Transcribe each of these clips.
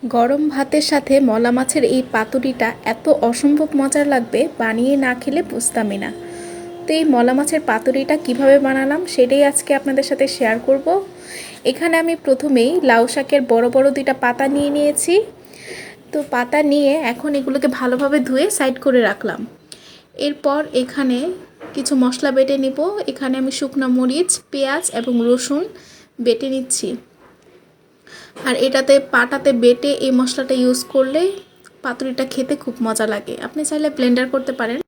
গরম ভাতের সাথে মলা মাছের এই পাতুরিটা এত অসম্ভব মজার লাগবে, বানিয়ে না খেলে বুঝতামই না। তো এই মলা মাছের পাতুরিটা কিভাবে বানালাম সেটাই আজকে আপনাদের সাথে শেয়ার করব। এখানে আমি প্রথমেই লাউ শাকের বড় বড় দুইটা পাতা নিয়ে নিয়েছি। তো পাতা নিয়ে এখন এগুলোকে ভালোভাবে ধুয়ে সাইড করে রাখলাম। এরপর এখানে কিছু মশলা বেটে নিব। এখানে আমি শুকনো মরিচ, পেঁয়াজ এবং রসুন বেটে নিচ্ছি। আর এটাতে পাটাতে বেটে এই মশলাটা ইউজ করলে পাতুরিটা খেতে খুব মজা লাগে। আপনি চাইলে ব্লেন্ডার করতে পারেন,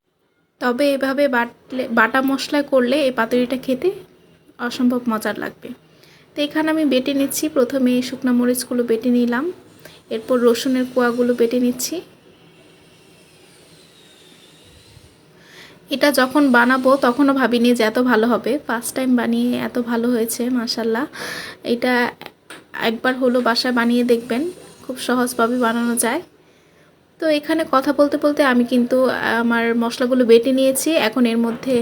তবে এভাবে বাটা মশলা করলে এই পাতুরিটা খেতে অসম্ভব মজার লাগবে। তো এখানে আমি বেটে নিচ্ছি। প্রথমে এই শুকনো মরিচগুলো বেটে নিলাম, এরপর রসুনের কোয়াগুলো বেটে নিচ্ছি। এটা যখন বানাবো তখনও ভাবিনি যে এত ভালো হবে। ফার্স্ট টাইম বানিয়ে এত ভালো হয়েছে, মাশাল্লাহ। এটা একবার হলো বাসায় বানিয়ে দেখবেন, খুব সহজভাবে বানানো যায়। তো এখানে কথা বলতে বলতে আমি কিন্তু আমার মশলাগুলো বেটে নিয়েছি। এখন এর মধ্যে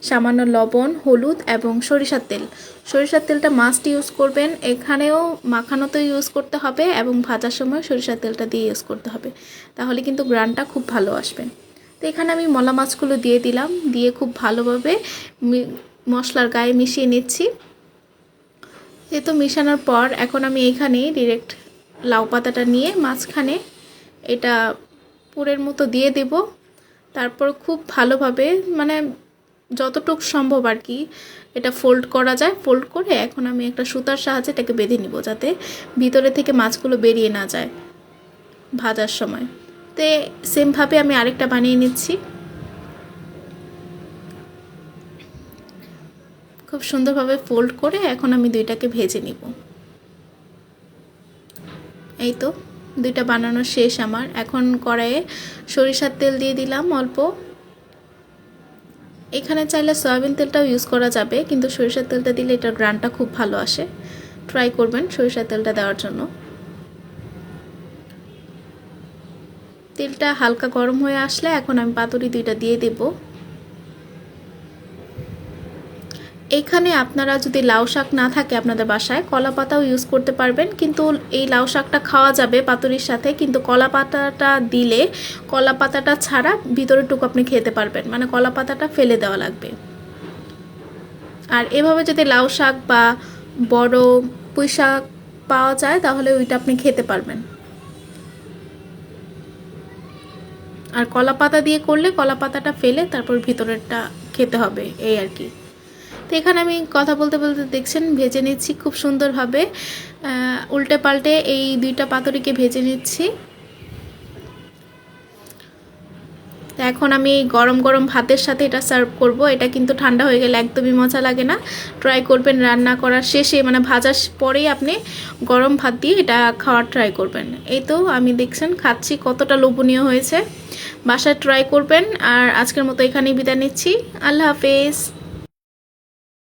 সামান্য লবণ, হলুদ এবং সরিষার তেল। সরিষার তেলটা মাস্ট ইউজ করবেন। এখানেও মাখানোতেও ইউজ করতে হবে এবং ভাজার সময় সরিষার তেলটা দিয়ে ইউজ করতে হবে, তাহলে কিন্তু গ্রানটা খুব ভালো আসবে। তো এখানে আমি মলা মাছগুলো দিয়ে দিলাম, দিয়ে খুব ভালোভাবে মশলার গায়ে মিশিয়ে নিচ্ছি। এ তো মিশানোর পর এখন আমি এইখানে ডিরেক্ট লাউ পাতাটা নিয়ে মাঝখানে এটা পুরের মতো দিয়ে দেব। তারপর খুব ভালোভাবে মানে যতটুকু সম্ভব আর কি এটা ফোল্ড করা যায়, ফোল্ড করে এখন আমি একটা সুতার সাহায্যে এটাকে বেঁধে নিব, যাতে ভিতরে থেকে মাছগুলো বেরিয়ে না যায় ভাজার সময়। তো সেমভাবে আমি আরেকটা বানিয়ে নিচ্ছি। খুব সুন্দরভাবে ফোল্ড করে এখন আমি দুইটাকে ভেজে নিব। এই তো দুইটা বানানো শেষ আমার। এখন কড়াইয়ে সরিষার তেল দিয়ে দিলাম অল্প। এখানে চাইলে সয়াবিন তেলটাও ইউজ করা যাবে, কিন্তু সরিষার তেলটা দিলে এটার গ্রানটা খুব ভালো আসে। ট্রাই করবেন সরিষার তেলটা দেওয়ার জন্য। তেলটা হালকা গরম হয়ে আসলে এখন আমি পাতুরি দুইটা দিয়ে দেব। এখানে আপনারা যদি লাউ শাক না থাকে আপনাদের বাসায়, কলা পাতাও ইউজ করতে পারবেন, কিন্তু এই লাউ শাকটা খাওয়া যাবে পাতুরির সাথে, কিন্তু কলা পাতাটা দিলে কলা পাতাটা ছাড়া ভিতরের টুকু আপনি খেতে পারবেন, মানে কলা পাতাটা ফেলে দেওয়া লাগবে। আর এভাবে যদি লাউ শাক বা বড় পুঁই শাক পাওয়া যায় তাহলে ওইটা আপনি খেতে পারবেন। আর কলা পাতা দিয়ে করলে কলা পাতাটা ফেলে তারপর ভিতরেরটা খেতে হবে, এই আর কি। তো এখানে আমি কথা বলতে বলতে দেখছেন ভেজে নিচ্ছি খুব সুন্দরভাবে, উল্টে পাল্টে এই দুইটা পাতুরিকে ভেজে নিচ্ছি। তো এখন আমি গরম গরম ভাতের সাথে এটা সার্ভ করব। এটা কিন্তু ঠান্ডা হয়ে গেলে একদমই মজা লাগে না। ট্রাই করবেন রান্না করার শেষে, মানে ভাজার পরেই আপনি গরম ভাত দিয়ে এটা খাওয়ার ট্রাই করবেন। এই তো আমি দেখছেন খাচ্ছি, কতটা লোভনীয় হয়েছে। বাসায় ট্রাই করবেন। আর আজকের মতো এখানেই বিদায় নিচ্ছি। আল্লাহ হাফেজ।